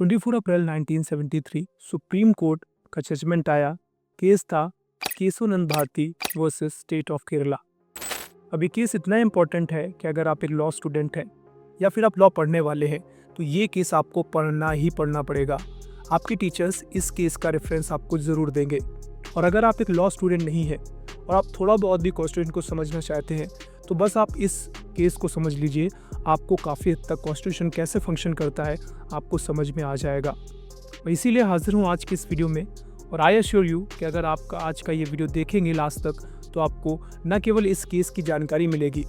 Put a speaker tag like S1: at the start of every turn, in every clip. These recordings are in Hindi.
S1: 24 अप्रैल 1973 सुप्रीम कोर्ट का जजमेंट आया। केस था Kesavananda Bharati versus state of Kerala. अब ये केस इतना इम्पोर्टेंट है कि अगर आप एक लॉ स्टूडेंट हैं या फिर आप लॉ पढ़ने वाले हैं तो ये केस आपको पढ़ना ही पढ़ना पड़ेगा। आपके टीचर्स इस केस का रेफरेंस आपको ज़रूर देंगे। और अगर आप एक लॉ स्टूडेंट नहीं है और आप थोड़ा बहुत भी कॉन्स्टिट्यूशन को समझना चाहते हैं तो बस आप इस केस को समझ लीजिए, आपको काफ़ी हद तक कॉन्स्टिट्यूशन कैसे फंक्शन करता है आपको समझ में आ जाएगा। मैं इसीलिए हाजिर हूँ आज की इस वीडियो में और आई एश्योर यू कि अगर आप आज का ये वीडियो देखेंगे लास्ट तक तो आपको न केवल इस केस की जानकारी मिलेगी,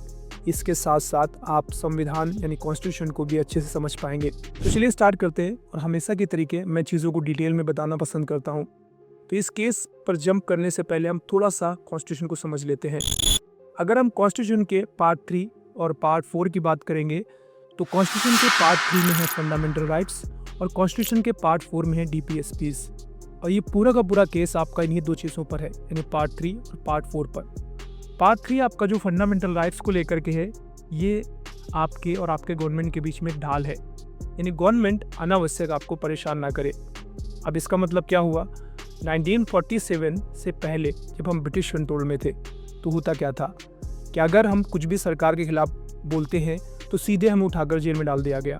S1: इसके साथ साथ आप संविधान यानी कॉन्स्टिट्यूशन को भी अच्छे से समझ पाएंगे। तो चलिए स्टार्ट करते हैं। और हमेशा की तरीके मैं चीज़ों को डिटेल में बताना पसंद करता हूँ। तो इस केस पर जंप करने से पहले हम थोड़ा सा कॉन्स्टिट्यूशन को समझ लेते हैं। अगर हम कॉन्स्टिट्यूशन के पार्ट 3 और पार्ट 4 की बात करेंगे तो कॉन्स्टिट्यूशन के पार्ट 3 में है फंडामेंटल राइट्स और कॉन्स्टिट्यूशन के पार्ट 4 में है डीपीएसपीज। और ये पूरा का पूरा केस आपका इन्हीं दो चीज़ों पर है, यानी पार्ट 3 और पार्ट 4 पर। पार्ट 3 आपका जो फंडामेंटल राइट्स को लेकर के है, ये आपके और आपके गवर्नमेंट के बीच में एक ढाल है, यानी गवर्नमेंट अनावश्यक आपको परेशान ना करे। अब इसका मतलब क्या हुआ, 1947 से पहले जब हम ब्रिटिश कंट्रोल में थे तो होता क्या था कि अगर हम कुछ भी सरकार के खिलाफ बोलते हैं तो सीधे हमें उठाकर जेल में डाल दिया गया।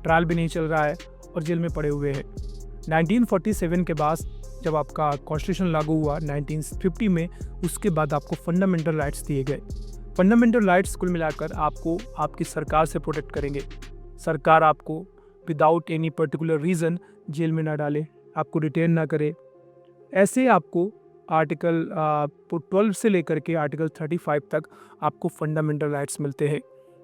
S1: ट्रायल भी नहीं चल रहा है और जेल में पड़े हुए हैं। 1947 के बाद जब आपका कॉन्स्टिट्यूशन लागू हुआ 1950 में, उसके बाद आपको फंडामेंटल राइट्स दिए गए। फंडामेंटल राइट्स कुल मिलाकर आपको आपकी सरकार से प्रोटेक्ट करेंगे। सरकार आपको without any particular reason jail में ना डाले, आपको डिटेन ना करे। ऐसे आपको आर्टिकल 12 से लेकर के आर्टिकल 35 तक आपको फंडामेंटल राइट्स मिलते हैं।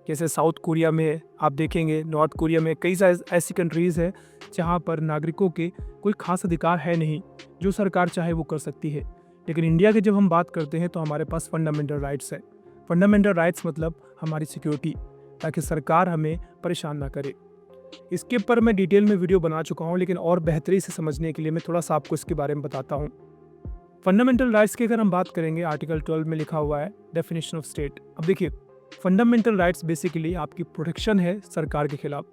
S1: जैसे साउथ कोरिया में आप देखेंगे, नॉर्थ कोरिया में, कई सारी ऐसी कंट्रीज़ हैं जहाँ पर नागरिकों के कोई खास अधिकार है नहीं, जो सरकार चाहे वो कर सकती है। लेकिन इंडिया की जब हम बात करते हैं तो हमारे पास फंडामेंटल राइट्स है। फंडामेंटल राइट्स मतलब हमारी सिक्योरिटी, ताकि सरकार हमें परेशान ना करे। इसके ऊपर मैं डिटेल में वीडियो बना चुका हूँ, लेकिन और बेहतरी से समझने के लिए मैं थोड़ा सा आपको इसके बारे में बताता हूँ। फंडामेंटल राइट्स की अगर हम बात करेंगे, आर्टिकल 12 में लिखा हुआ है डेफिनेशन ऑफ स्टेट। अब देखिए, फंडामेंटल राइट्स बेसिकली आपकी प्रोटेक्शन है सरकार के खिलाफ।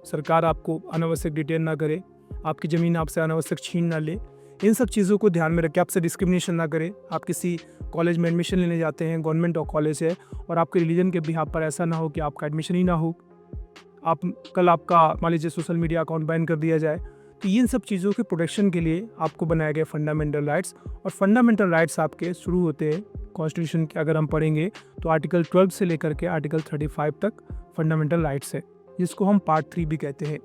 S1: सरकार आपको अनावश्यक डिटेन ना करे, आपकी ज़मीन आपसे अनावश्यक छीन ना ले, इन सब चीज़ों को ध्यान में रखें। आपसे डिस्क्रिमिनेशन ना करे। आप किसी कॉलेज में एडमिशन लेने जाते हैं, गवर्नमेंट कॉलेज है, और आपके रिलीजन के बिहाफ पर ऐसा ना हो कि आपका एडमिशन ही ना हो, आप कल आपका मान लीजिए सोशल मीडिया अकाउंट बैन कर दिया जाए। तो इन सब चीज़ों के प्रोटेक्शन के लिए आपको बनाए गए फंडामेंटल राइट्स। और फंडामेंटल राइट्स आपके शुरू होते हैं कॉन्स्टिट्यूशन के, अगर हम पढ़ेंगे तो आर्टिकल 12 से लेकर के आर्टिकल 35 तक फंडामेंटल राइट्स है, जिसको हम पार्ट 3 भी कहते हैं।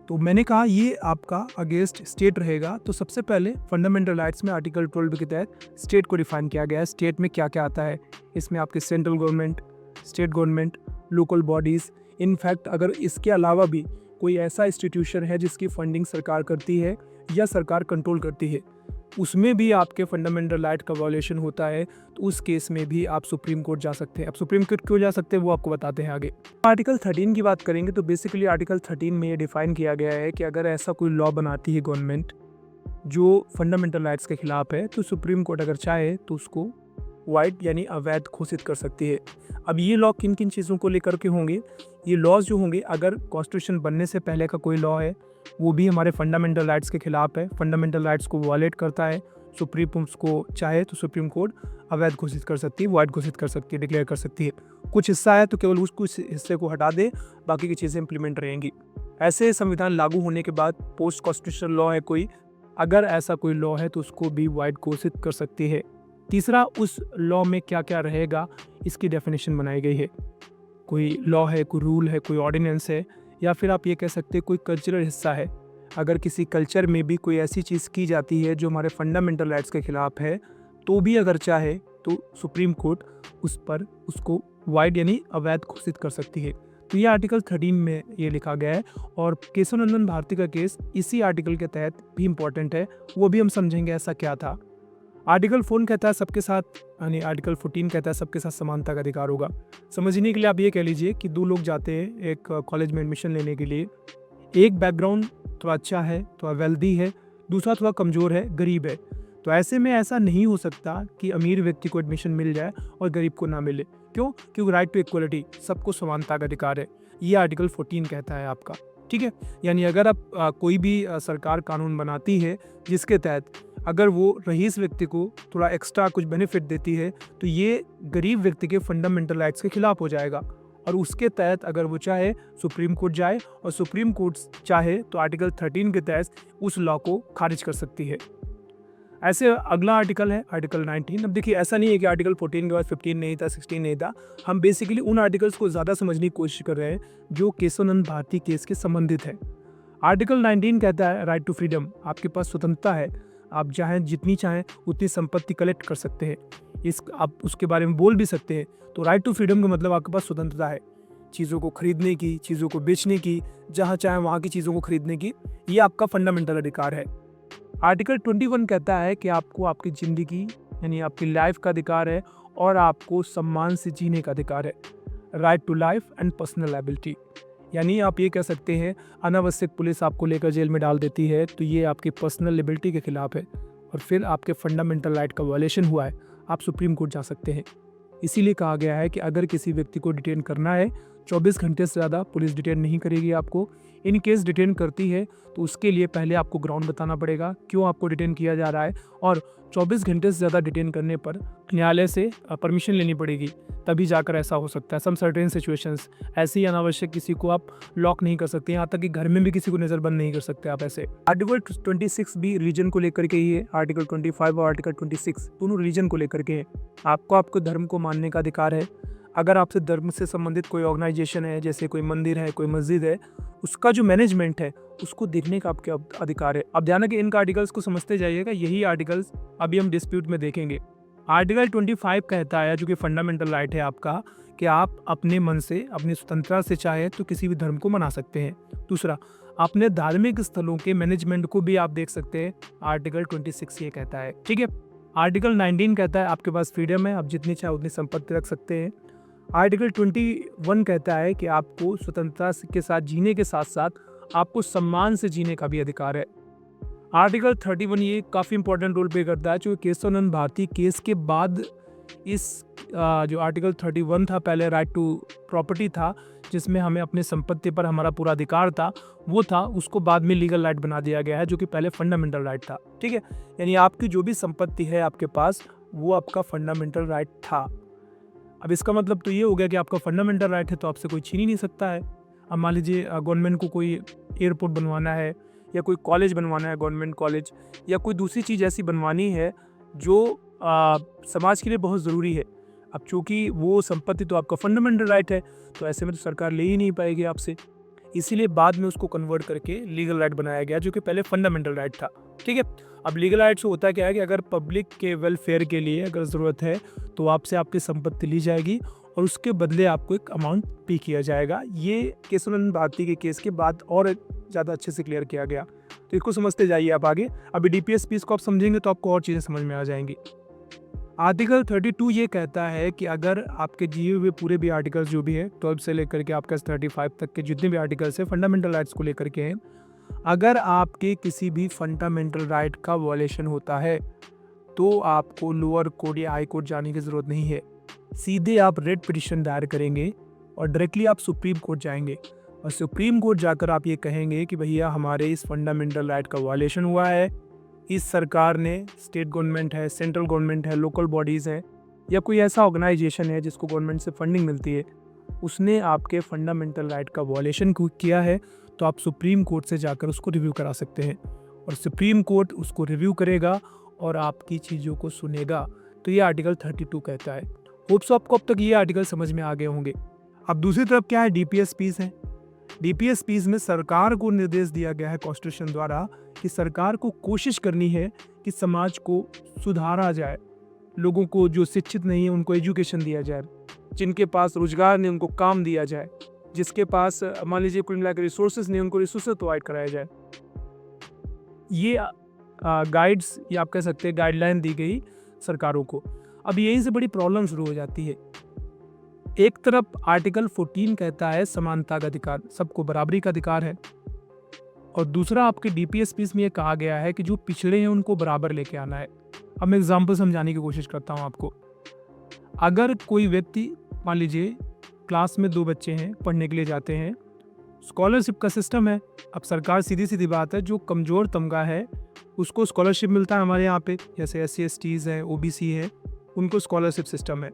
S1: तो मैंने कहा ये आपका अगेंस्ट स्टेट रहेगा। तो सबसे पहले फंडामेंटल राइट्स में आर्टिकल 12 के तहत स्टेट को डिफाइन किया गया है। स्टेट में क्या क्या आता है, इसमें आपके central government, state government, local bodies. In fact अगर इसके अलावा भी कोई ऐसा इंस्टीट्यूशन है जिसकी फंडिंग सरकार करती है या सरकार कंट्रोल करती है, उसमें भी आपके फंडामेंटल राइट का वायलेशन होता है, तो उस केस में भी आप सुप्रीम कोर्ट जा सकते हैं। अब सुप्रीम कोर्ट क्यों जा सकते हैं वो आपको बताते हैं आगे। आर्टिकल 13 की बात करेंगे तो बेसिकली आर्टिकल 13 में ये डिफाइन किया गया है कि अगर ऐसा कोई लॉ बनाती है गवर्नमेंट जो फंडामेंटल राइट्स के खिलाफ है, तो सुप्रीम कोर्ट अगर चाहे तो उसको वाइड यानी अवैध घोषित कर सकती है। अब ये लॉ किन किन चीज़ों को लेकर के होंगे, ये लॉज जो होंगे, अगर कॉन्स्टिट्यूशन बनने से पहले का कोई लॉ है वो भी हमारे फंडामेंटल राइट्स के खिलाफ है, फंडामेंटल राइट्स को वायलेट करता है, सुप्रीम को चाहे तो सुप्रीम कोर्ट अवैध घोषित कर सकती है, वाइड घोषित कर सकती है, डिक्लेयर कर सकती है। कुछ हिस्सा है तो केवल उस कुछ हिस्से को हटा दे, बाकी की चीज़ें इंप्लीमेंट रहेंगी। ऐसे संविधान लागू होने के बाद पोस्ट कॉन्स्टिट्यूशनल लॉ है कोई, अगर ऐसा कोई लॉ है तो उसको भी वाइड घोषित कर सकती है। तीसरा, उस लॉ में क्या क्या रहेगा इसकी डेफिनेशन बनाई गई है। कोई लॉ है, कोई रूल है, कोई ऑर्डिनेंस है, या फिर आप ये कह सकते हैं कोई कल्चरल हिस्सा है। अगर किसी कल्चर में भी कोई ऐसी चीज़ की जाती है जो हमारे फंडामेंटल राइट्स के खिलाफ है, तो भी अगर चाहे तो सुप्रीम कोर्ट उस पर उसको वाइड यानी अवैध घोषित कर सकती है। तो ये आर्टिकल 13 में ये लिखा गया है। और केशवानंद भारती का केस इसी आर्टिकल के तहत भी इम्पॉर्टेंट है, वो भी हम समझेंगे ऐसा क्या था। आर्टिकल 4 कहता है सबके साथ, यानी आर्टिकल 14 कहता है सबके साथ समानता का अधिकार होगा। समझने के लिए आप ये कह लीजिए कि दो लोग जाते हैं एक कॉलेज में एडमिशन लेने के लिए, एक बैकग्राउंड थोड़ा अच्छा है, थोड़ा वेल्दी है, दूसरा थोड़ा कमज़ोर है, गरीब है। तो ऐसे में ऐसा नहीं हो सकता कि अमीर व्यक्ति को एडमिशन मिल जाए और गरीब को ना मिले। क्यों? क्योंकि राइट टू इक्वलिटी, सबको समानता का अधिकार है, ये आर्टिकल 14 कहता है आपका। ठीक है। यानी अगर आप कोई भी सरकार कानून बनाती है जिसके तहत अगर वो रईस व्यक्ति को थोड़ा एक्स्ट्रा कुछ बेनिफिट देती है तो ये गरीब व्यक्ति के फंडामेंटल राइट्स के खिलाफ हो जाएगा, और उसके तहत अगर वो चाहे सुप्रीम कोर्ट जाए, और सुप्रीम कोर्ट चाहे तो आर्टिकल 13 के तहत उस लॉ को खारिज कर सकती है। ऐसे अगला आर्टिकल है आर्टिकल 19। अब देखिए, ऐसा नहीं है कि आर्टिकल 14 के बाद 15 नहीं था, 16 नहीं था। हम बेसिकली उन आर्टिकल्स को ज़्यादा समझने की कोशिश कर रहे हैं जो केशवानंद भारती केस के संबंधित है। आर्टिकल 19 कहता है राइट टू फ्रीडम, आपके पास स्वतंत्रता है, आप चाहें जितनी चाहें उतनी संपत्ति कलेक्ट कर सकते हैं, आप उसके बारे में बोल भी सकते हैं। तो राइट टू फ्रीडम का मतलब आपके पास स्वतंत्रता है चीज़ों को खरीदने की, चीज़ों को बेचने की, जहाँ चाहे वहाँ की चीज़ों को खरीदने की, ये आपका फंडामेंटल अधिकार है। आर्टिकल 21 कहता है कि आपको आपकी ज़िंदगी यानी आपकी लाइफ का अधिकार है और आपको सम्मान से जीने का अधिकार है। Right to life and personal liability, यानी आप ये कह सकते हैं अनावश्यक पुलिस आपको लेकर जेल में डाल देती है तो ये आपकी पर्सनल लिबर्टी के खिलाफ है, और फिर आपके फंडामेंटल राइट का वायलेशन हुआ है, आप सुप्रीम कोर्ट जा सकते हैं। इसीलिए कहा गया है कि अगर किसी व्यक्ति को डिटेन करना है 24 घंटे से ज़्यादा पुलिस डिटेन नहीं करेगी आपको। इन केस डिटेन करती है तो उसके लिए पहले आपको ग्राउंड बताना पड़ेगा क्यों आपको डिटेन किया जा रहा है, और 24 घंटे से ज़्यादा डिटेन करने पर न्यायालय से परमिशन लेनी पड़ेगी, तभी जाकर ऐसा हो सकता है। सम सर्टेन सिचुएशंस ऐसे ही अनावश्यक किसी को आप लॉक नहीं कर सकते, यहाँ तक कि घर में भी किसी को नज़रबंद नहीं कर सकते आप ऐसे। आर्टिकल 26 भी रिलीजन को लेकर के ही है। आर्टिकल 25 और आर्टिकल 26 दोनों रिलीजन को लेकर के हैं। आपको आपको धर्म को मानने का अधिकार है। अगर आपसे धर्म से संबंधित कोई ऑर्गेनाइजेशन है, जैसे कोई मंदिर है, कोई मस्जिद है, उसका जो मैनेजमेंट है उसको देखने का आपके अधिकार है। अब ध्यान रखिए, इनका आर्टिकल्स को समझते जाइएगा, यही आर्टिकल्स अभी हम डिस्प्यूट में देखेंगे। आर्टिकल 25 कहता है, जो कि फंडामेंटल राइट है आपका, कि आप अपने मन से अपनी स्वतंत्रता से चाहे तो किसी भी धर्म को मना सकते हैं। दूसरा, अपने धार्मिक स्थलों के मैनेजमेंट को भी आप देख सकते हैं, आर्टिकल 26 ये कहता है। ठीक है। आर्टिकल 19 कहता है आपके पास फ्रीडम है, आप जितनी चाहे उतनी संपत्ति रख सकते हैं। आर्टिकल 21 कहता है कि आपको स्वतंत्रता के साथ जीने के साथ साथ आपको सम्मान से जीने का भी अधिकार है। आर्टिकल 31 ये काफ़ी इंपॉर्टेंट रोल प्ले करता है, जो केशवानंद भारती केस के बाद इस जो आर्टिकल 31 था, पहले राइट टू प्रॉपर्टी था जिसमें हमें अपने संपत्ति पर हमारा पूरा अधिकार था, वो था, उसको बाद में लीगल राइट बना दिया गया है, जो कि पहले फंडामेंटल राइट था। ठीक है। यानी आपकी जो भी संपत्ति है आपके पास, वो आपका फंडामेंटल राइट था। अब इसका मतलब तो ये हो गया कि आपका फंडामेंटल राइट है तो आपसे कोई छीन ही नहीं सकता है। अब मान लीजिए गवर्नमेंट को कोई एयरपोर्ट बनवाना है, या कोई कॉलेज बनवाना है, गवर्नमेंट कॉलेज, या कोई दूसरी चीज़ ऐसी बनवानी है जो समाज के लिए बहुत ज़रूरी है। अब चूँकि वो संपत्ति तो आपका फंडामेंटल राइट है, तो ऐसे में तो सरकार ले ही नहीं पाएगी आपसे, इसीलिए बाद में उसको कन्वर्ट करके लीगल राइट बनाया गया, जो कि पहले फंडामेंटल राइट था। ठीक है। अब लीगल राइट से होता क्या है कि अगर पब्लिक के वेलफेयर के लिए अगर ज़रूरत है तो आपसे आपकी संपत्ति ली जाएगी और उसके बदले आपको एक अमाउंट पे किया जाएगा। ये केशवानंद भारती के केस के बाद और ज़्यादा अच्छे से क्लियर किया गया, तो इसको समझते जाइए आप आगे। अभी डीपीएस पीस को आप समझेंगे तो आपको और चीज़ें समझ में आ जाएंगी। आर्टिकल 32 ये कहता है कि अगर आपके दिए हुए पूरे भी आर्टिकल्स जो भी है 12 से लेकर के आपका 35 तक के जितने भी आर्टिकल्स हैं फंडामेंटल राइट्स को लेकर के हैं, अगर आपके किसी भी फंडामेंटल राइट का वायलेशन होता है तो आपको लोअर कोर्ट या हाई कोर्ट जाने की ज़रूरत नहीं है। सीधे आप रेट पिटिशन दायर करेंगे और डायरेक्टली आप सुप्रीम कोर्ट जाएंगे, और सुप्रीम कोर्ट जाकर आप ये कहेंगे कि भैया हमारे इस फंडामेंटल राइट का वायलेशन हुआ है, इस सरकार ने, स्टेट गवर्नमेंट है, सेंट्रल गवर्नमेंट है, लोकल बॉडीज़ हैं, या कोई ऐसा ऑर्गेनाइजेशन है जिसको गवर्नमेंट से फंडिंग मिलती है, उसने आपके फंडामेंटल राइट का वायलेशन किया है, तो आप सुप्रीम कोर्ट से जाकर उसको रिव्यू करा सकते हैं, और सुप्रीम कोर्ट उसको रिव्यू करेगा और आपकी चीज़ों को सुनेगा। तो ये आर्टिकल 32 कहता है। होप्स आपको अब तक ये आर्टिकल समझ में आ गए होंगे। अब दूसरी तरफ क्या है, डीपीएस पीस है। डीपीएस पीस में सरकार को निर्देश दिया गया है कॉन्स्टिट्यूशन द्वारा कि सरकार को कोशिश करनी है कि समाज को सुधारा जाए, लोगों को जो शिक्षित नहीं है उनको एजुकेशन दिया जाए, जिनके पास रोजगार नहीं उनको काम दिया जाए, जिसके पास मान लीजिए कुल मिलाकर रिसोर्सेज नहीं उनको रिसोर्सेज प्रोवाइड कराया जाए। ये गाइड्स या आप कह सकते हैं गाइडलाइन दी गई सरकारों को। अब यहीं से बड़ी प्रॉब्लम शुरू हो जाती है। एक तरफ आर्टिकल 14 कहता है समानता का अधिकार, सबको बराबरी का अधिकार है, और दूसरा आपके डीपीएस पीस में ये कहा गया है कि जो पिछड़े हैं उनको बराबर लेके आना है। अब मैं एग्जाम्पल समझाने की कोशिश करता हूँ आपको। अगर कोई व्यक्ति, मान लीजिए क्लास में 2 बच्चे हैं, पढ़ने के लिए जाते हैं, स्कॉलरशिप का सिस्टम है। अब सरकार सीधी सीधी बात है, जो कमज़ोर तबका है उसको स्कॉलरशिप मिलता है हमारे यहाँ पे, जैसे SC STs हैं, OBC है, उनको स्कॉलरशिप सिस्टम है।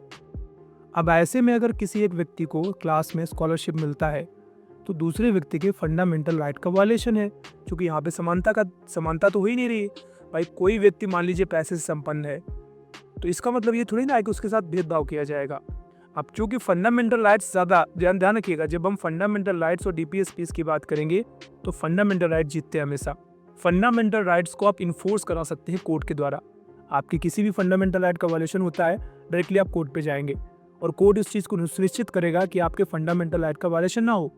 S1: अब ऐसे में अगर किसी एक व्यक्ति को क्लास में स्कॉलरशिप मिलता है तो दूसरे व्यक्ति के फंडामेंटल राइट का वायलेशन है, क्योंकि यहाँ पे समानता तो हो ही नहीं रही। भाई कोई व्यक्ति मान लीजिए पैसे से संपन्न है तो इसका मतलब ये थोड़ी ना है कि उसके साथ भेदभाव किया जाएगा। अब चूंकि फंडामेंटल राइट्स ज़्यादा ध्यान रखिएगा, जब हम फंडामेंटल राइट्स और DPS पीस की बात करेंगे तो फंडामेंटल राइट जीतते हैं हमेशा। फंडामेंटल राइट्स को आप इन्फोर्स करा सकते हैं कोर्ट के द्वारा। आपकी किसी भी फंडामेंटल राइट का वायलेशन होता है, डायरेक्टली आप कोर्ट पे जाएंगे और कोर्ट इस चीज़ को सुनिश्चित करेगा कि आपके फंडामेंटल राइट का वायलेशन ना हो।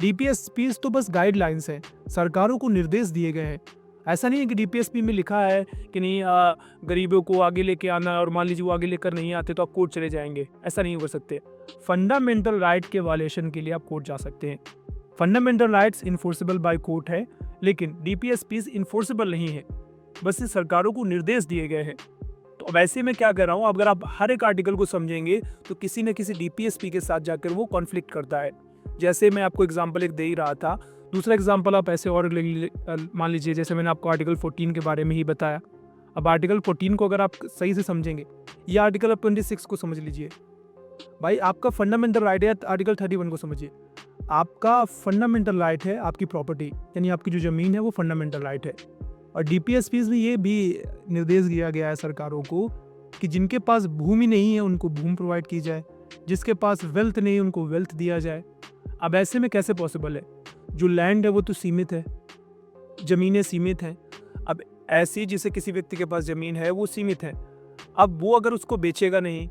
S1: DPS पीस तो बस गाइडलाइंस हैं, सरकारों को निर्देश दिए गए हैं। ऐसा नहीं है कि DPSP में लिखा है कि नहीं गरीबों को आगे लेके आना है और मान लीजिए वो आगे लेकर नहीं आते तो आप कोर्ट चले जाएंगे, ऐसा नहीं कर सकते। फंडामेंटल राइट के वायलेशन के लिए आप कोर्ट जा सकते हैं। Fundamental rights enforceable by court है, लेकिन DPSP इन्फोर्सेबल नहीं है, बस ये सरकारों को निर्देश दिए गए हैं। तो वैसे मैं क्या कर रहा हूँ, अगर आप हर एक आर्टिकल को समझेंगे तो किसी न किसी DPSP के साथ जाकर वो कॉन्फ्लिक्ट करता है। जैसे मैं आपको एग्जाम्पल एक दे ही रहा था, दूसरा एग्जाम्पल आप ऐसे और मान लीजिए, जैसे मैंने आपको आर्टिकल 14 के बारे में ही बताया। अब आर्टिकल 14 को अगर आप सही से समझेंगे, या आर्टिकल 26 को समझ लीजिए। भाई आपका फंडामेंटल राइट है, आर्टिकल 31 को समझिए। आपका फंडामेंटल राइट है आपकी प्रॉपर्टी, यानी आपकी जो ज़मीन है वो फंडामेंटल राइट है। और DPSP में ये भी निर्देश दिया गया है सरकारों को कि जिनके पास भूमि नहीं है उनको भूमि प्रोवाइड की जाए, जिसके पास वेल्थ नहीं है उनको वेल्थ दिया जाए। अब ऐसे में कैसे पॉसिबल है, जो लैंड है वो तो सीमित है, ज़मीनें सीमित हैं। अब ऐसी जिसे किसी व्यक्ति के पास ज़मीन है वो सीमित है, अब वो अगर उसको बेचेगा नहीं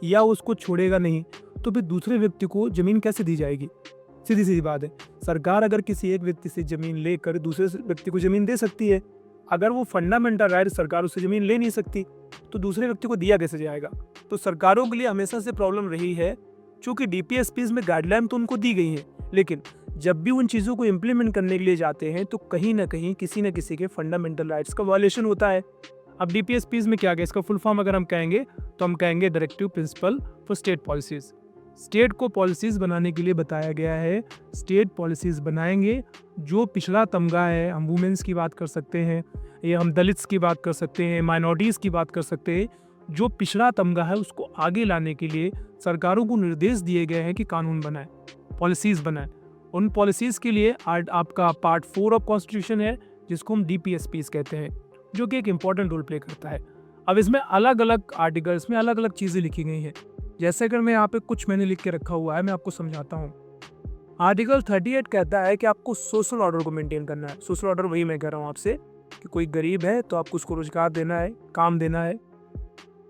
S1: या उसको छोड़ेगा नहीं तो फिर दूसरे व्यक्ति को ज़मीन कैसे दी जाएगी। सीधी सीधी बात है, सरकार अगर किसी एक व्यक्ति से ज़मीन लेकर दूसरे व्यक्ति को ज़मीन दे सकती है। अगर वो फंडामेंटल राइट सरकार उससे ज़मीन ले नहीं सकती तो दूसरे व्यक्ति को दिया कैसे जाएगा। तो सरकारों के लिए हमेशा से प्रॉब्लम रही है, चूँकि DPSP में गाइडलाइन तो उनको दी गई है, लेकिन जब भी उन चीज़ों को इम्प्लीमेंट करने के लिए जाते हैं तो कहीं ना कहीं किसी न किसी के फंडामेंटल राइट्स का वायलेशन होता है। अब DPSP में क्या गया, इसका फुल फॉर्म अगर हम कहेंगे तो हम कहेंगे directive principle for state policies. State को पॉलिसीज़ बनाने के लिए बताया गया है, स्टेट पॉलिसीज़ बनाएंगे। जो पिछड़ा तबका है, हम वुमेन्स की बात कर सकते हैं, या हम दलित्स की बात कर सकते हैं, माइनॉरिटीज़ की बात कर सकते हैं। जो पिछड़ा तबका है उसको आगे लाने के लिए सरकारों को निर्देश दिए गए हैं कि कानून बनाए, पॉलिसीज़ बनाए। उन पॉलिसीज़ के लिए आपका पार्ट 4 ऑफ कॉन्स्टिट्यूशन है, जिसको हम DPSP कहते हैं, जो कि एक इम्पॉर्टेंट रोल प्ले करता है। अब इसमें अलग अलग आर्टिकल्स में अलग अलग चीज़ें लिखी गई हैं। जैसे अगर मैं यहाँ पे कुछ मैंने लिख के रखा हुआ है, मैं आपको समझाता हूँ। आर्टिकल 38 कहता है कि आपको सोशल ऑर्डर को मेंटेन करना है। सोशल ऑर्डर वही मैं कह रहा हूँ आपसे कि कोई गरीब है तो आपको उसको रोजगार देना है, काम देना है।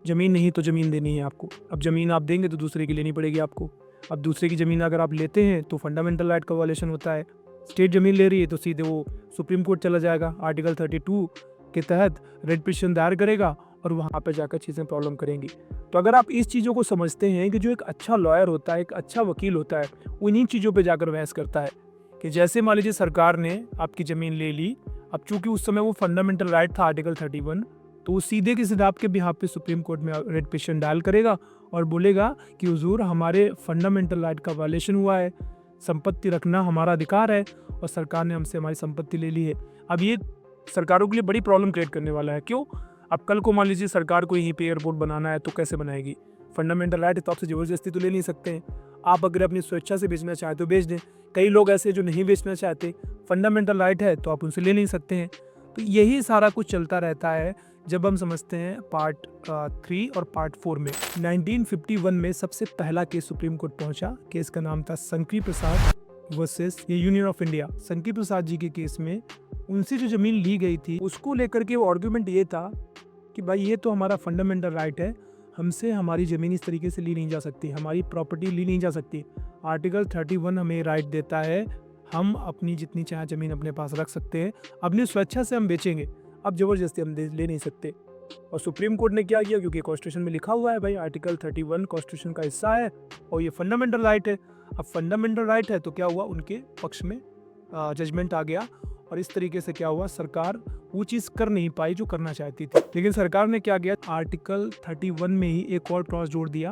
S1: ज़मीन नहीं तो ज़मीन देनी है आपको। अब ज़मीन आप देंगे तो दूसरे की लेनी पड़ेगी आपको। अब दूसरे की ज़मीन अगर आप लेते हैं तो फंडामेंटल राइट का वायलेशन होता है। स्टेट ज़मीन ले रही है तो सीधे वो सुप्रीम कोर्ट चला जाएगा, आर्टिकल 32 के तहत रेड पिटीशन दायर करेगा और वहाँ पर जाकर चीज़ें प्रॉब्लम करेंगी। तो अगर आप इस चीज़ों को समझते हैं कि जो एक अच्छा लॉयर होता है, एक अच्छा वकील होता है, वो इन्हीं चीज़ों पे जाकर बहस करता है कि जैसे मान लीजिए सरकार ने आपकी ज़मीन ले ली। अब चूंकि उस समय वो फंडामेंटल राइट था आर्टिकल 31, तो वो सीधे के सीधे आपके बिहाफ पे सुप्रीम कोर्ट में रेड पिटीशन डायल करेगा और बोलेगा कि हुजूर हमारे फंडामेंटल राइट का वायलेशन हुआ है, संपत्ति रखना हमारा अधिकार है और सरकार ने हमसे हमारी संपत्ति ले ली है। अब ये सरकारों के लिए बड़ी प्रॉब्लम क्रिएट करने वाला है। क्यों? अब कल को मान लीजिए सरकार को यहीं पे एयरपोर्ट बनाना है तो कैसे बनाएगी? फंडामेंटल राइट है तो आपसे ज़बरदस्ती तो ले नहीं सकते हैं। आप अगर अपनी स्वेच्छा से बेचना चाहते तो बेच दें। कई लोग ऐसे जो नहीं बेचना चाहते, फंडामेंटल राइट है तो आप उनसे ले नहीं सकते हैं। तो यही सारा कुछ चलता रहता है जब हम समझते हैं पार्ट 3 और पार्ट 4 में। 1951 में सबसे पहला केस सुप्रीम कोर्ट पहुंचा। केस का नाम था संकरी प्रसाद वर्सेस ये यूनियन ऑफ इंडिया। संकरी प्रसाद जी के केस में उनसे जो ज़मीन ली गई थी उसको लेकर के वो आर्गूमेंट ये था कि भाई ये तो हमारा फंडामेंटल राइट है, हमसे हमारी ज़मीन इस तरीके से ली नहीं जा सकती, हमारी प्रॉपर्टी ली नहीं जा सकती। आर्टिकल 31 हमें राइट देता है, हम अपनी जितनी चाहे ज़मीन अपने पास रख सकते हैं, अपनी स्वेच्छा से हम बेचेंगे, अब ज़बरदस्ती हम ले नहीं सकते। और सुप्रीम कोर्ट ने क्या किया, क्योंकि कॉन्स्टिट्यूशन में लिखा हुआ है भाई आर्टिकल 31 कॉन्स्टिट्यूशन का हिस्सा है और ये फंडामेंटल राइट है। अब फंडामेंटल राइट है तो क्या हुआ, उनके पक्ष में जजमेंट आ गया और इस तरीके से क्या हुआ, सरकार वो चीज़ कर नहीं पाई जो करना चाहती थी। लेकिन सरकार ने क्या किया, आर्टिकल 31 में ही एक और क्लॉज जोड़ दिया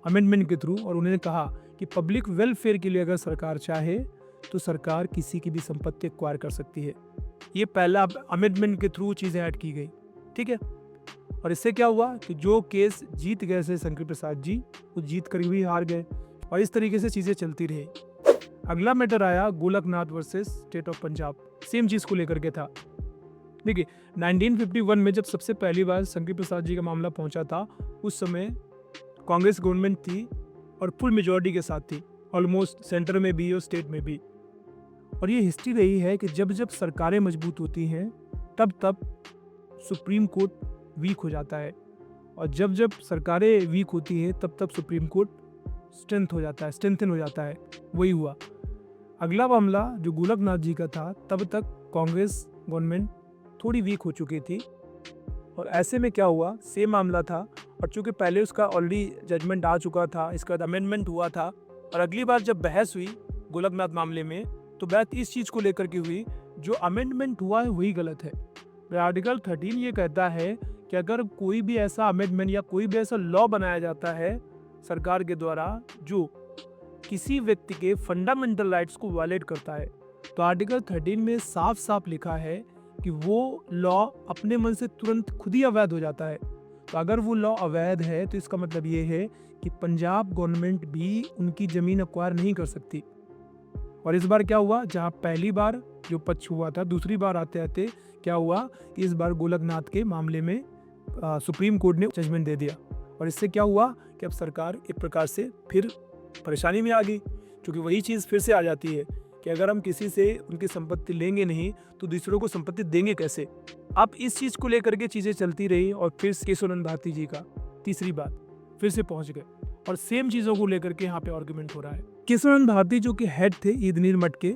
S1: अमेंडमेंट के थ्रू और उन्होंने कहा कि पब्लिक वेलफेयर के लिए अगर सरकार चाहे तो सरकार किसी की भी संपत्ति एक्वायर कर सकती है। ये पहला अमेंडमेंट के थ्रू चीज़ें ऐड की गई, ठीक है। और इससे क्या हुआ कि जो केस जीत गए थे शंकर प्रसाद जी, वो जीत कर भी हार गए, और इस तरीके से चीज़ें चलती रही। अगला मैटर आया Golaknath versus state of Punjab, same चीज़ को लेकर के था। देखिए 1951 में जब सबसे पहली बार शंकर प्रसाद जी का मामला पहुंचा था, उस समय कांग्रेस गवर्नमेंट थी और फुल मेजॉरिटी के साथ थी, ऑलमोस्ट सेंटर में भी और स्टेट में भी। और ये हिस्ट्री रही है कि जब जब सरकारें मजबूत होती हैं तब तब सुप्रीम कोर्ट वीक हो जाता है, और जब जब सरकारें वीक होती हैं तब तब सुप्रीम कोर्ट स्ट्रेंथन हो जाता है। वही हुआ। अगला मामला जो गोलकनाथ जी का था, तब तक कांग्रेस गवर्नमेंट थोड़ी वीक हो चुकी थी, और ऐसे में क्या हुआ, सेम मामला था, और चूंकि पहले उसका ऑलरेडी जजमेंट आ चुका था, इसका बाद अमेंडमेंट हुआ था, और अगली बार जब बहस हुई गोलकनाथ मामले में, तो बात इस चीज़ को लेकर के हुई, जो अमेंडमेंट हुआ है वही गलत है। आर्टिकल 13 ये कहता है कि अगर कोई भी ऐसा अमेंडमेंट या कोई भी ऐसा लॉ बनाया जाता है सरकार के द्वारा जो किसी व्यक्ति के फंडामेंटल राइट्स को वायलेट करता है, तो आर्टिकल 13 में साफ साफ लिखा है कि वो लॉ अपने मन से तुरंत खुद ही अवैध हो जाता है। तो अगर वो लॉ अवैध है तो इसका मतलब ये है कि पंजाब गवर्नमेंट भी उनकी ज़मीन एक्वायर नहीं कर सकती। और इस बार क्या हुआ, जहाँ पहली बार जो पक्ष हुआ था, दूसरी बार आते आते क्या हुआ कि इस बार गोलकनाथ के मामले में सुप्रीम कोर्ट ने जजमेंट दे दिया, और इससे क्या हुआ कि अब सरकार एक प्रकार से फिर परेशानी में आ गई, क्योंकि वही चीज़ फिर से आ जाती है कि अगर हम किसी से उनकी संपत्ति लेंगे नहीं तो दूसरों को संपत्ति देंगे कैसे। अब इस चीज़ को लेकर के चीज़ें चलती रही, और फिर केशवानंद भारती जी का तीसरी बात फिर से पहुंच गए, और सेम चीज़ों को लेकर के यहाँ पे आर्गुमेंट हो रहा है। केशवानंद भारती जो कि हेड थे ईदनीर मठ के,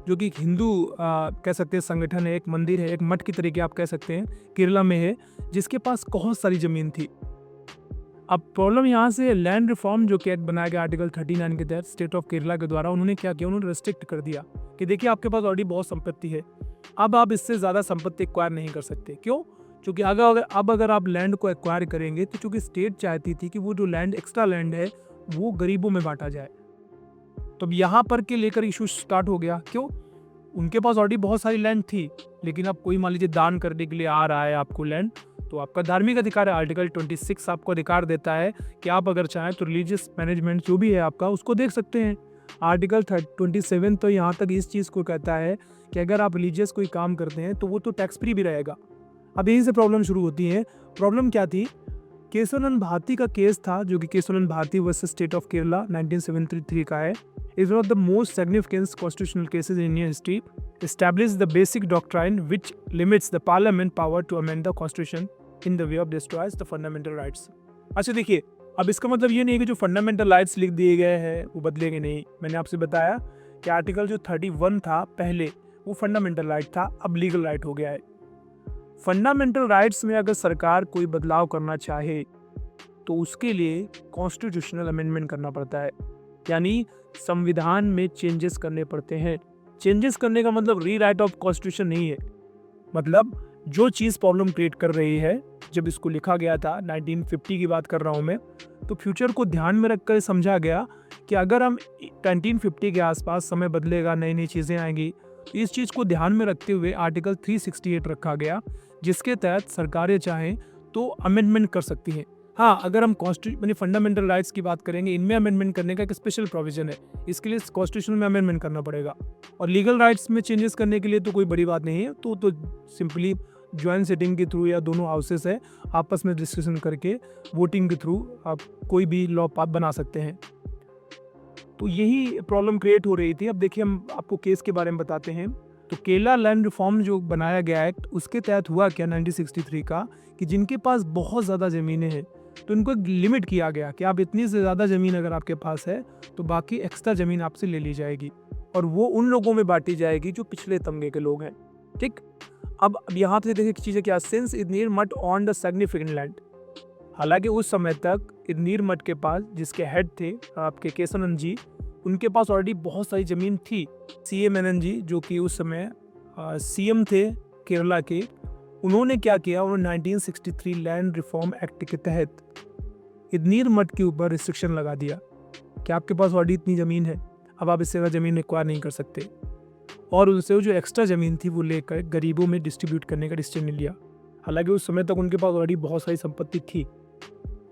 S1: जो कि हिंदू कह सकते हैं संगठन है, एक मंदिर है, एक मठ की तरीके आप कह सकते हैं, केरला में है, जिसके पास बहुत सारी ज़मीन थी। अब प्रॉब्लम यहाँ से लैंड रिफॉर्म जो एक्ट बनाया गया आर्टिकल 39 के तहत स्टेट ऑफ केरला के द्वारा, उन्होंने क्या किया, उन्होंने रेस्ट्रिक्ट कर दिया कि देखिए आपके पास ऑलरेडी बहुत संपत्ति है, अब आप इससे ज़्यादा संपत्ति एक्वायर नहीं कर सकते। क्यों? क्योंकि अगर आप लैंड को एक्वायर करेंगे तो चूंकि स्टेट चाहती थी कि वो जो लैंड एक्स्ट्रा लैंड है वो गरीबों में बांटा जाए, तो अब यहाँ पर के लेकर इशू स्टार्ट हो गया। क्यों? उनके पास ऑलरेडी बहुत सारी लैंड थी, लेकिन अब कोई मान लीजिए दान करने के लिए आ रहा है आपको लैंड, तो आपका धार्मिक अधिकार है। आर्टिकल 26 आपको अधिकार देता है कि आप अगर चाहें तो रिलीजियस मैनेजमेंट जो भी है आपका उसको देख सकते हैं। आर्टिकल 27 तो यहाँ तक इस चीज़ को कहता है कि अगर आप रिलीजियस कोई काम करते हैं तो वो तो टैक्स फ्री भी रहेगा। अब यहीं से प्रॉब्लम शुरू होती है। प्रॉब्लम क्या थी, केशवानंद भारती का केस था, जो कि Kesavananda Bharati versus state of Kerala 1973 का है। Is one of the most significant constitutional cases in Indian history, established the basic doctrine which limits the parliament power to amend the constitution in the way of destroys the fundamental rights। अच्छा देखिए, अब इसका मतलब ये नहीं कि जो फंडामेंटल राइट्स लिख दिए गए हैं वो बदलेंगे नहीं। मैंने आपसे बताया कि आर्टिकल जो 31 था पहले वो फंडामेंटल राइट था, अब लीगल राइट हो गया है। फंडामेंटल राइट्स में अगर सरकार कोई बदलाव करना चाहे तो उसके लिए कॉन्स्टिट्यूशनल अमेंडमेंट करना पड़ता है, यानी संविधान में चेंजेस करने पड़ते हैं। चेंजेस करने का मतलब रीराइट ऑफ कॉन्स्टिट्यूशन नहीं है, मतलब जो चीज़ प्रॉब्लम क्रिएट कर रही है, जब इसको लिखा गया था 1950 की बात कर रहा हूँ मैं, तो फ्यूचर को ध्यान में रखकर समझा गया कि अगर हम 1950 के आसपास समय बदलेगा, नई नई चीज़ें आएंगी, तो इस चीज़ को ध्यान में रखते हुए आर्टिकल 368 रखा गया, जिसके तहत सरकारें चाहें तो अमेंडमेंट कर सकती हैं। हाँ, अगर हम कॉन्स्टिट्यूशन फंडामेंटल राइट्स की बात करेंगे, इनमें अमेंडमेंट करने का एक स्पेशल प्रोविजन है, इसके लिए कॉन्स्टिट्यूशन में अमेंडमेंट करना पड़ेगा। और लीगल राइट्स में चेंजेस करने के लिए तो कोई बड़ी बात नहीं है, तो सिंपली ज्वाइंट सिटिंग के थ्रू या दोनों हाउसेस है आपस में डिस्कशन करके वोटिंग के थ्रू आप कोई भी लॉ बना सकते हैं। तो यही प्रॉब्लम क्रिएट हो रही थी। अब देखिए, हम आपको केस के बारे में बताते हैं। तो केरला लैंड रिफॉर्म जो बनाया गया एक्ट, उसके तहत हुआ क्या 1963 का, कि जिनके पास बहुत ज़्यादा ज़मीनें हैं तो उनको एक लिमिट किया गया कि आप इतनी से ज़्यादा ज़मीन अगर आपके पास है तो बाकी एक्स्ट्रा ज़मीन आपसे ले ली जाएगी, और वो उन लोगों में बांटी जाएगी जो पिछले तमगे के लोग हैं। ठीक, अब यहाँ से देखिए चीज़ें क्या, सिंस ईदनीर मठ ऑन द सिग्निफिकेंट लैंड। हालांकि उस समय तक ईदनीर मठ के पास, जिसके हेड थे आपके केशवानंद जी, उनके पास ऑलरेडी बहुत सारी ज़मीन थी। CA मेनन जी, जो कि उस समय CM थे केरला के, उन्होंने क्या किया, उन्होंने 1963 लैंड रिफॉर्म एक्ट के तहत ईदनीर मठ के ऊपर रिस्ट्रिक्शन लगा दिया कि आपके पास ऑलरेडी इतनी ज़मीन है, अब आप इससे ज़्यादा ज़मीन एक्वायर नहीं कर सकते, और उनसे जो एक्स्ट्रा ज़मीन थी वो लेकर गरीबों में डिस्ट्रीब्यूट करने का डिसीजन लिया। हालांकि उस समय तक उनके पास ऑलरेडी बहुत सारी संपत्ति थी,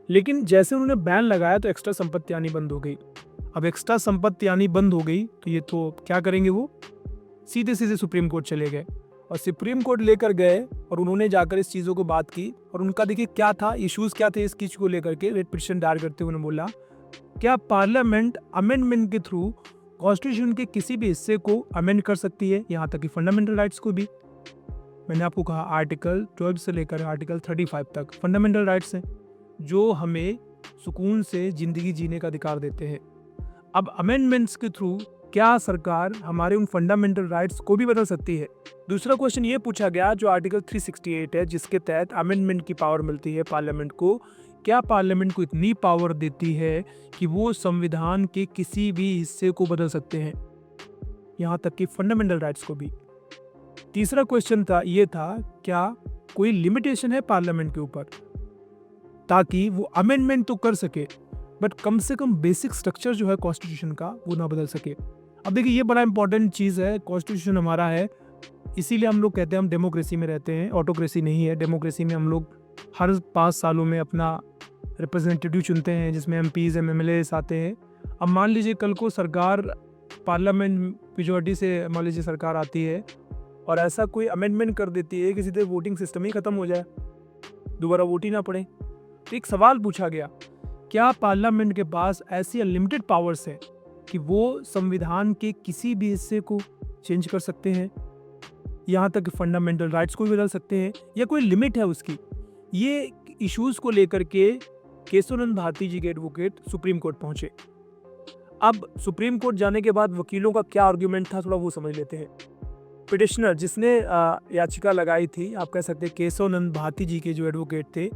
S1: लेकिन जैसे उन्होंने बैन लगाया तो एक्स्ट्रा संपत्ति आनी बंद हो गई। अब एक्स्ट्रा संपत्ति आनी बंद हो गई तो ये तो क्या करेंगे, वो सीधे सीधे सुप्रीम कोर्ट चले गए और सुप्रीम कोर्ट लेकर गए और उन्होंने जाकर इस चीज़ों को बात की। और उनका देखिए क्या था, इश्यूज़ क्या थे इस चीज़ को लेकर के। रेट पिटिशन दायर करते हुए उन्होंने बोला क्या पार्लियामेंट अमेंडमेंट के थ्रू कॉन्स्टिट्यूशन के किसी भी हिस्से को अमेंड कर सकती है, यहाँ तक कि फंडामेंटल राइट्स को भी। मैंने आपको कहा आर्टिकल 12 से लेकर आर्टिकल 35 तक फंडामेंटल राइट्स हैं जो हमें सुकून से ज़िंदगी जीने का अधिकार देते हैं। अब अमेंडमेंट्स के थ्रू क्या सरकार हमारे उन फंडामेंटल राइट्स को भी बदल सकती है? दूसरा क्वेश्चन ये पूछा गया जो आर्टिकल 368 है, जिसके तहत अमेंडमेंट की पावर मिलती है पार्लियामेंट को। क्या पार्लियामेंट को इतनी पावर देती है कि वो संविधान के किसी भी हिस्से को बदल सकते हैं, यहाँ तक कि फंडामेंटल राइट्स को भी? तीसरा क्वेश्चन ये था क्या कोई लिमिटेशन है पार्लियामेंट के ऊपर ताकि वो अमेंडमेंट तो कर सके बट कम से कम बेसिक स्ट्रक्चर जो है कॉन्स्टिट्यूशन का वो ना बदल सके। अब देखिए ये बड़ा इंपॉर्टेंट चीज़ है, कॉन्स्टिट्यूशन हमारा है, इसीलिए हम लोग कहते हैं हम डेमोक्रेसी में रहते हैं, ऑटोक्रेसी नहीं है। डेमोक्रेसी में हम लोग हर 5 सालों में अपना रिप्रेजेंटेटिव चुनते हैं जिसमें MPs MLAs आते हैं। अब मान लीजिए कल को सरकार पार्लियामेंट मेजॉरिटी से मान लीजिए सरकार आती है और ऐसा कोई अमेंडमेंट कर देती है कि सीधे वोटिंग सिस्टम ही ख़त्म हो जाए, दोबारा वोट ही ना पड़े। तो एक सवाल पूछा गया क्या पार्लियामेंट के पास ऐसी अनलिमिटेड पावर्स हैं कि वो संविधान के किसी भी हिस्से को चेंज कर सकते हैं, यहाँ तक कि फंडामेंटल राइट्स को भी बदल सकते हैं, या कोई लिमिट है उसकी? ये इश्यूज़ को लेकर के केशवानंद भारती जी के एडवोकेट सुप्रीम कोर्ट पहुंचे। अब सुप्रीम कोर्ट जाने के बाद वकीलों का क्या आर्ग्यूमेंट था थोड़ा वो समझ लेते हैं। पिटिशनर जिसने याचिका लगाई थी, आप कह सकते हैं केशवानंद भारती जी के जो एडवोकेट थे,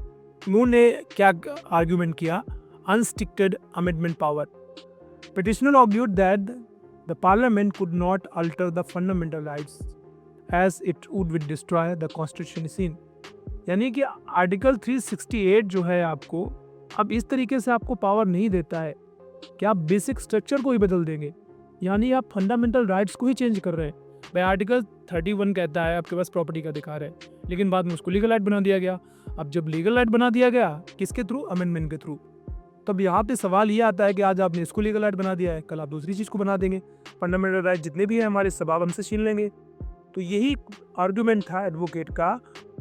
S1: उन्होंने क्या आर्ग्यूमेंट किया? Unrestricted amendment power. Petitioner argued that the parliament could not alter the fundamental rights as it would destroy the constitution scene. यानी कि आर्टिकल 368 जो है आपको अब इस तरीके से आपको पावर नहीं देता है कि आप बेसिक स्ट्रक्चर को ही बदल देंगे, यानी आप फंडामेंटल राइट्स को ही चेंज कर रहे हैं। भाई आर्टिकल 31 कहता है आपके पास प्रॉपर्टी का अधिकार है, लेकिन बाद में उसको लीगल राइट बना दिया गया। अब जब लीगल राइट बना दिया गया किसके थ्रू? अमेंडमेंट के थ्रू। तब यहाँ पे सवाल ये आता है कि आज आपने इसको लीगल राइट बना दिया है, कल आप दूसरी चीज़ को बना देंगे, फंडामेंटल राइट जितने भी हैं हमारे सब आप हमसे छीन लेंगे। तो यही आर्गुमेंट था एडवोकेट का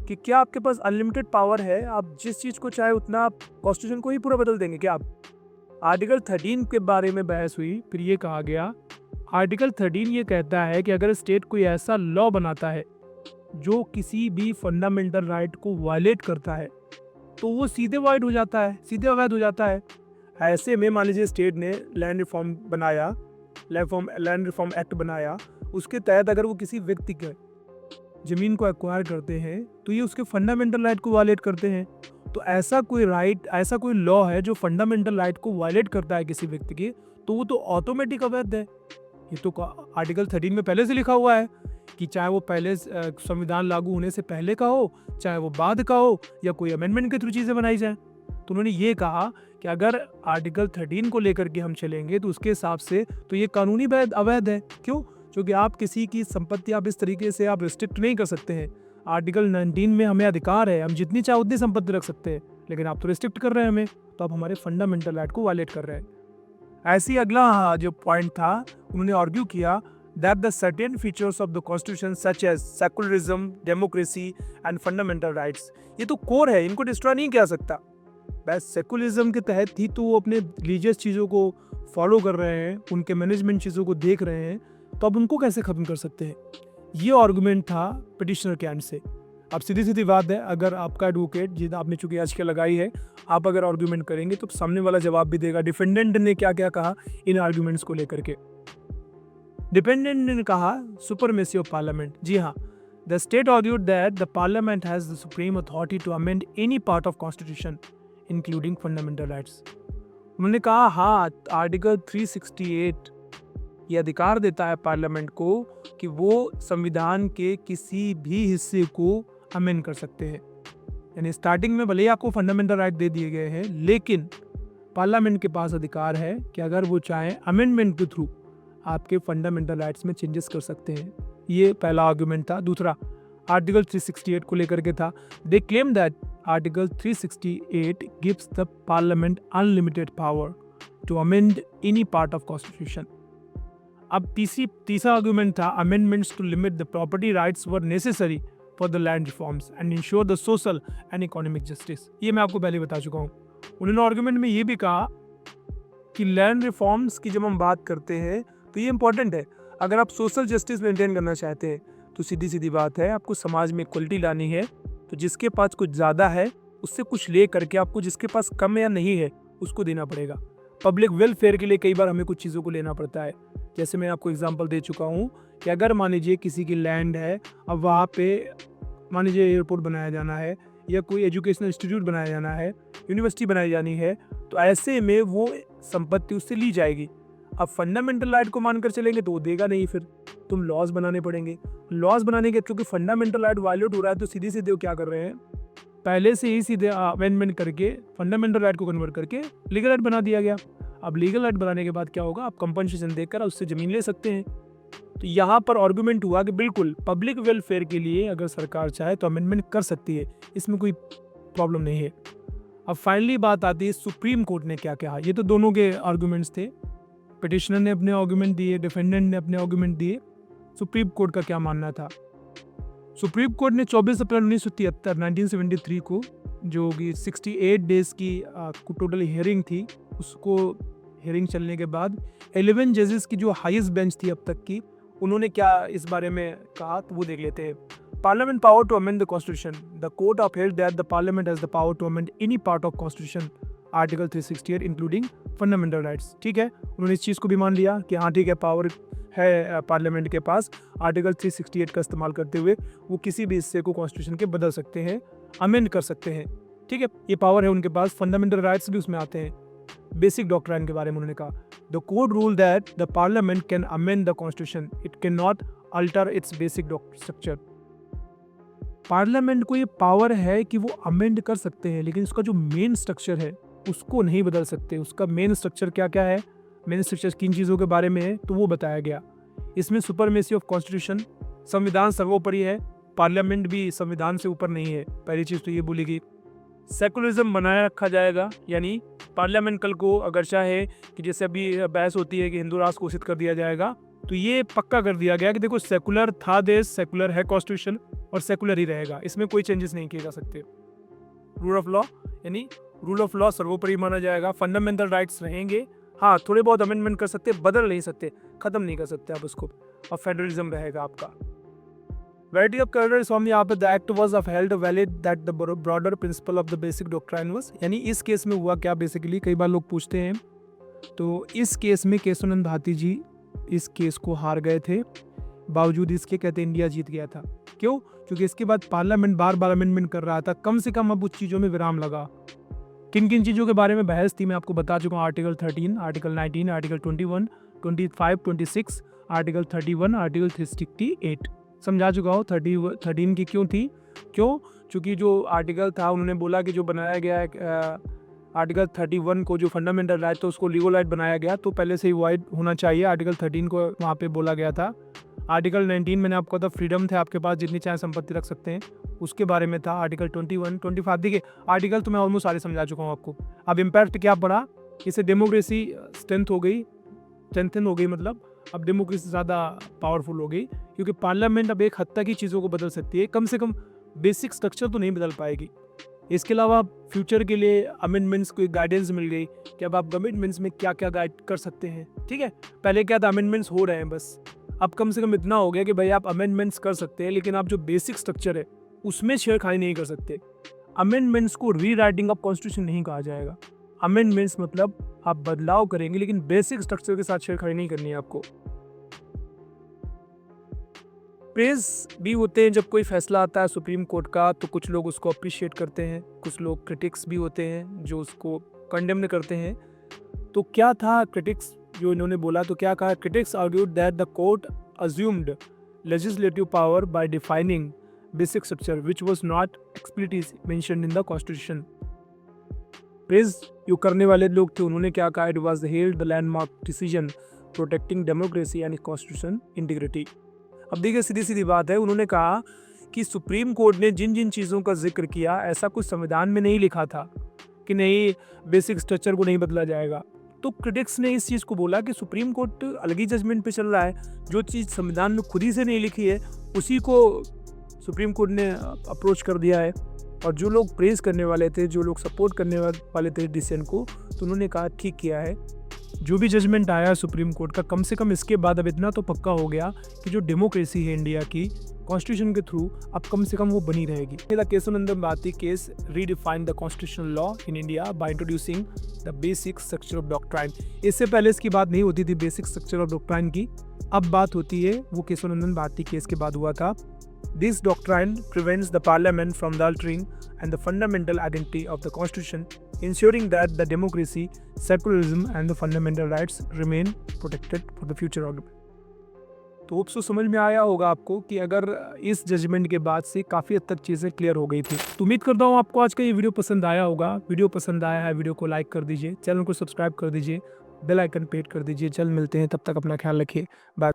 S1: कि क्या आपके पास अनलिमिटेड पावर है, आप जिस चीज़ को चाहे उतना आप कॉन्स्टिट्यूशन को ही पूरा बदल देंगे क्या आप? आर्टिकल 13 के बारे में बहस हुई, फिर ये कहा गया आर्टिकल 13 ये कहता है कि अगर स्टेट कोई ऐसा लॉ बनाता है जो किसी भी फंडामेंटल राइट को वायलेट करता है तो वो सीधे वाइड हो जाता है, सीधे अवैध हो जाता है। ऐसे में मान लीजिए स्टेट ने लैंड रिफॉर्म बनाया, लैंड रिफॉर्म एक्ट बनाया, उसके तहत अगर वो किसी व्यक्ति के ज़मीन को एक्वायर करते हैं तो ये उसके फंडामेंटल राइट को वायलेट करते हैं। तो ऐसा कोई राइट, ऐसा कोई लॉ है जो फंडामेंटल राइट को वायलेट करता है किसी व्यक्ति की, तो वो तो ऑटोमेटिक अवैध है। ये तो आर्टिकल 13 में पहले से लिखा हुआ है कि चाहे वो पहले संविधान लागू होने से पहले का हो, चाहे वो बाद का हो, या कोई अमेंडमेंट के थ्रू चीज़ें बनाई जाए। तो उन्होंने ये कहा कि अगर आर्टिकल 13 को लेकर के हम चलेंगे तो उसके हिसाब से तो ये कानूनी अवैध है। क्यों? क्योंकि आप किसी की संपत्ति आप इस तरीके से आप रिस्ट्रिक्ट नहीं कर सकते हैं। आर्टिकल 19 में हमें अधिकार है, हम जितनी चाहे उतनी संपत्ति रख सकते हैं, लेकिन आप तो रिस्ट्रिक्ट कर रहे हैं हमें, तो आप हमारे फंडामेंटल राइट को वायलेट कर रहे हैं। ऐसे ही अगला जो पॉइंट था, उन्होंने आर्ग्यू किया that the certain features of the constitution such as secularism, democracy and fundamental rights, ये तो कोर है, इनको डिस्ट्रॉय नहीं किया सकता। बस सेकुलरिज्म के तहत ही तो वो अपने रिलीजियस चीज़ों को फॉलो कर रहे हैं, उनके मैनेजमेंट चीज़ों को देख रहे हैं, तो अब उनको कैसे ख़त्म कर सकते हैं? ये आर्गुमेंट था पिटिशनर के एंड से। अब सीधी सीधी बात है, अगर आपका एडवोकेट, जिस आपने चूंकि याचिका लगाई है, आप अगर आर्गुमेंट करेंगे तो सामने वाला जवाब भी देगा। डिफेंडेंट ने क्या क्या कहा इन आर्गुमेंट्स को लेकर के? डिपेंडेंट ने कहा सुपरमेसी ऑफ पार्लियामेंट। जी हाँ, the state argued that the parliament has the supreme authority to amend any part of constitution including fundamental rights. उन्होंने कहा हाँ, आर्टिकल 368 ये अधिकार देता है पार्लियामेंट को कि वो संविधान के किसी भी हिस्से को अमेंड कर सकते हैं। यानी स्टार्टिंग में भले ही आपको फंडामेंटल राइट दे दिए गए हैं, लेकिन पार्लियामेंट के पास अधिकार है कि अगर वो चाहे अमेंडमेंट के थ्रू आपके फंडामेंटल राइट्स में चेंजेस कर सकते हैं। ये पहला आर्गुमेंट था। दूसरा आर्टिकल 368 को लेकर के था। They claim that article 368 gives the parliament unlimited power to amend any part of constitution. अब तीसरा आर्गुमेंट था amendments to limit the property rights were necessary for the land reforms and ensure the social and economic justice. ये मैं आपको पहले बता चुका हूँ। उन्होंने आर्गुमेंट में ये भी कहा कि लैंड रिफॉर्म्स की जब हम बात करते हैं तो ये इंपॉर्टेंट है। अगर आप सोशल जस्टिस मेंटेन करना चाहते हैं तो सीधी सीधी बात है, आपको समाज में इक्वलिटी लानी है, तो जिसके पास कुछ ज़्यादा है उससे कुछ ले करके आपको जिसके पास कम या नहीं है उसको देना पड़ेगा। पब्लिक वेलफेयर के लिए कई बार हमें कुछ चीज़ों को लेना पड़ता है। जैसे मैं आपको एग्जांपल दे चुका हूँ कि अगर मान लीजिए किसी की लैंड है, अब वहाँ पे मान लीजिए एयरपोर्ट बनाया जाना है या कोई एजुकेशनल इंस्टीट्यूट बनाया जाना है, यूनिवर्सिटी बनाई जानी है, तो ऐसे में वो संपत्ति उससे ली जाएगी। अब फंडामेंटल राइट को मानकर चलेंगे तो वो देगा नहीं, फिर तुम लॉज बनाने पड़ेंगे। लॉज बनाने के क्योंकि फंडामेंटल राइट वायलेट हो रहा है तो सीधे सीधे वो क्या कर रहे हैं, पहले से ही सीधे अमेंडमेंट करके फंडामेंटल राइट को कन्वर्ट करके लीगल राइट बना दिया गया। अब लीगल राइट बनाने के बाद क्या होगा, आप कंपनसेशन देकर उससे ज़मीन ले सकते हैं। तो यहाँ पर आर्गुमेंट हुआ कि बिल्कुल पब्लिक वेलफेयर के लिए अगर सरकार चाहे तो अमेंडमेंट कर सकती है, इसमें कोई प्रॉब्लम नहीं है। अब फाइनली बात आती है सुप्रीम कोर्ट ने क्या कहा। ये तो दोनों के आर्गुमेंट्स थे, पिटिशनर ने अपने आर्गुमेंट दिए, डिफेंडेंट ने अपने आर्गुमेंट दिए। सुप्रीम कोर्ट का क्या मानना था। सुप्रीम कोर्ट ने 24 अप्रैल 1973 को जो कि 68 डेज की टोटल हियरिंग थी, उसको हियरिंग चलने के बाद 11 जजेस की जो हाईएस्ट बेंच थी अब तक की, उन्होंने क्या इस बारे में कहा तो वो देख लेते हैं। Parliament power to amend the constitution, the court upheld that the parliament has the power to amend any part of constitution article 368 including fundamental rights. ठीक है, उन्होंने इस चीज़ को भी मान लिया कि हाँ ठीक है, पावर है पार्लियामेंट के पास आर्टिकल 368 का इस्तेमाल करते हुए वो किसी भी हिस्से को कॉन्स्टिट्यूशन के बदल सकते हैं, अमेंड कर सकते हैं। ठीक है, ये पावर है उनके पास। फंडामेंटल राइट्स भी उसमें आते हैं। बेसिक डॉक्ट्राइन के बारे में उन्होंने कहा, the court rule that the parliament can amend the constitution, it can not alter it's basic structure. Parliament को ये पावर है कि वो अमेंड कर सकते हैं, लेकिन उसका जो मेन स्ट्रक्चर है उसको नहीं बदल सकते। उसका मेन स्ट्रक्चर क्या क्या है, मेन स्ट्रक्चर किन चीज़ों के बारे में है, तो वो बताया गया। इसमें सुपरमेसी ऑफ कॉन्स्टिट्यूशन, संविधान सर्वोपरि है, पार्लियामेंट भी संविधान से ऊपर नहीं है। पहली चीज़ तो ये बोलेगी। सेकुलरिज्म बनाए रखा जाएगा, यानी पार्लियामेंट कल को अगर चाहे कि जैसे अभी बहस होती है कि हिंदू राष्ट्र घोषित कर दिया जाएगा, तो ये पक्का कर दिया गया कि देखो सेकुलर था देश, सेकुलर है कॉन्स्टिट्यूशन और सेकुलर ही रहेगा, इसमें कोई चेंजेस नहीं किए जा सकते। रूल ऑफ लॉ, यानी रूल ऑफ लॉ सर्वोपरि माना जाएगा। फंडामेंटल राइट्स रहेंगे, हाँ थोड़े बहुत अमेंडमेंट कर सकते, बदल नहीं सकते, खत्म नहीं कर सकते आप उसको। और फेडरलिज्म रहेगा आपका। Validity of Federal Reform, यहाँ पे the act was upheld valid that the broader principle of the basic doctrine was, यानी इस केस में हुआ क्या बेसिकली, कई बार लोग पूछते हैं। तो इस केस में केशवानंद भारती जी इस केस को हार गए थे, बावजूद इसके कहते इंडिया जीत गया था। क्यों? क्योंकि इसके बाद पार्लियामेंट बार बार अमेंडमेंट कर रहा था, कम से कम अब उस चीज़ों में विराम लगा। किन किन चीज़ों के बारे में बहस थी मैं आपको बता चुका हूँ। Article 13, article 19, article 21, 25, 26, article 31, article 368 समझा चुका हूँ। 13 की क्यों थी, क्यों? क्योंकि जो आर्टिकल था उन्होंने बोला कि जो बनाया गया है आर्टिकल 31 को जो फंडामेंटल राइट तो उसको लीगल राइट बनाया गया, तो पहले से ही वाइड होना चाहिए। आर्टिकल 13 को वहाँ पे बोला गया था। आर्टिकल 19 मैंने आपको था फ्रीडम थे, आपके पास जितनी चाहे संपत्ति रख सकते हैं, उसके बारे में था। आर्टिकल 21, 25, देखिए आर्टिकल तो मैं ऑलमोस्ट सारे समझा चुका हूँ आपको। अब इम्पैक्ट क्या पड़ा, इससे डेमोक्रेसी स्ट्रेंथ हो गई, स्ट्रेंथन हो गई, मतलब अब डेमोक्रेसी ज़्यादा पावरफुल हो गई, क्योंकि पार्लियामेंट अब एक हद तक ही चीज़ों को बदल सकती है, कम से कम बेसिक स्ट्रक्चर तो नहीं बदल पाएगी। इसके अलावा फ्यूचर के लिए अमेंडमेंट्स को एक गाइडेंस मिल गई कि अब आप अमेंडमेंट्स में क्या क्या गाइड कर सकते हैं। ठीक है, पहले क्या था, अमेंडमेंट्स हो रहे हैं बस, अब कम से कम इतना हो गया कि भाई आप अमेंडमेंट्स कर सकते हैं, लेकिन आप जो बेसिक स्ट्रक्चर है उसमें छेड़खानी नहीं कर सकते। अमेंडमेंट्स को री राइटिंग ऑफ कॉन्स्टिट्यूशन नहीं कहा जाएगा। अमेंडमेंट्स मतलब आप बदलाव करेंगे, लेकिन बेसिक स्ट्रक्चर के साथ छेड़खानी नहीं करनी है आपको। प्रेज भी होते हैं जब कोई फैसला आता है सुप्रीम कोर्ट का, तो कुछ लोग उसको अप्रिशिएट करते हैं, कुछ लोग क्रिटिक्स भी होते हैं जो उसको कंडेम्न करते हैं। तो क्या था क्रिटिक्स जो इन्होंने बोला, तो क्या कहा, critics argued that the court assumed legislative power bye defining basic structure which was not explicitly mentioned in the constitution. Praise जो करने वाले लोग थे उन्होंने क्या कहा, it was held the landmark decision protecting democracy and constitution integrity. अब देखिए सीधी सीधी बात है, उन्होंने कहा कि सुप्रीम कोर्ट ने जिन जिन चीज़ों का जिक्र किया ऐसा कुछ संविधान में नहीं लिखा था कि नहीं बेसिक स्ट्रक्चर को नहीं बदला जाएगा। तो क्रिटिक्स ने इस चीज़ को बोला कि सुप्रीम कोर्ट अलग ही जजमेंट पे चल रहा है, जो चीज़ संविधान में खुद ही से नहीं लिखी है उसी को सुप्रीम कोर्ट ने अप्रोच कर दिया है। और जो लोग प्रेज करने वाले थे, जो लोग सपोर्ट करने वाले थे डिसीजन को, तो उन्होंने कहा ठीक किया है। जो भी जजमेंट आया सुप्रीम कोर्ट का, कम से कम इसके बाद अब इतना तो पक्का हो गया कि जो डेमोक्रेसी है इंडिया की कॉन्स्टिट्यूशन के थ्रू अब कम से कम वो बनी रहेगी। The Keshavananda Bharati case redefine the constitutional law in India by introducing the basic structure of doctrine. इससे पहले इसकी बात नहीं होती थी बेसिक स्ट्रक्चर ऑफ डॉक्ट्राइन की, अब बात होती है, वो केशवनंदन भारती केस के बाद हुआ था। This doctrine prevents the parliament from altering and the fundamental identity of the constitution, ensuring that the democracy, secularism and the fundamental rights remain protected for the future occupant. तो होप सो समझ में आया होगा आपको कि अगर इस जजमेंट के बाद से काफ़ी हद तक चीज़ें क्लियर हो गई थी। तो उम्मीद करता हूँ आपको आज का ये वीडियो पसंद आया होगा। वीडियो पसंद आया है, वीडियो को लाइक कर दीजिए, चैनल को सब्सक्राइब कर दीजिए, बेल आइकन पे हिट कर दीजिए। जल्द मिलते हैं, तब तक अपना ख्याल रखिए। बाय।